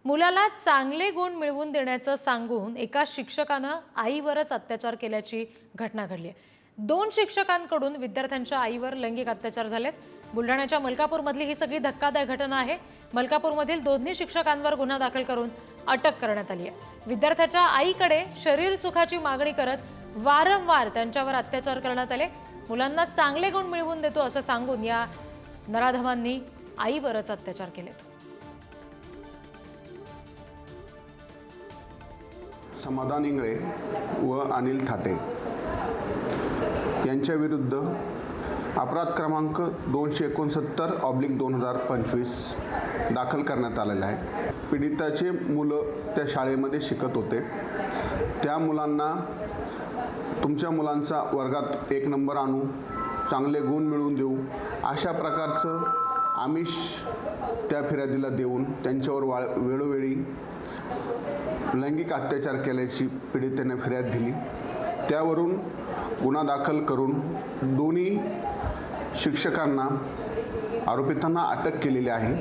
मुलाला चांगले गुण मिळवून देण्याचं सांगून एका शिक्षकानं आईवरच अत्याचार केल्याची घटना घडली आहे। 2 शिक्षकांकडून विद्यार्थ्यांच्या आईवर लैंगिक अत्याचार झालेत। बुलढाण्याच्या मलकापूरमधली ही सगळी धक्कादायक घटना आहे। मलकापूरमधील दोन्ही शिक्षकांवर गुन्हा दाखल करून अटक करण्यात आली आहे। विद्यार्थ्याच्या आईकडे शरीर सुखाची मागणी करत वारंवार त्यांच्यावर अत्याचार करण्यात आले। मुलांना चांगले गुण मिळवून देतो असं सांगून या नराधमांनी आईवरच अत्याचार केले। समाधान इंगळे व अनिल थाटे यांच्या विरुद्ध अपराध क्रमांक 269/2025 दाखल करण्यात आलेला आहे। पीडिताचे मुलं त्या शाळेमध्ये शिकत होते। त्या मुलांना तुमच्या मुलांचा वर्गात 1 नंबर आणू, चांगले गुण मिळवून देऊ अशा प्रकारचं आमिष त्या फिर्यादीला देऊन त्यांच्यावर वेळोवेळी लैंगिक अत्याचार केल्याची पीडितेने फिर्याद दिली। त्यावरून गुन्हा दाखल करून दोन्ही शिक्षकांना आरोपितांना अटक केलेली आहे।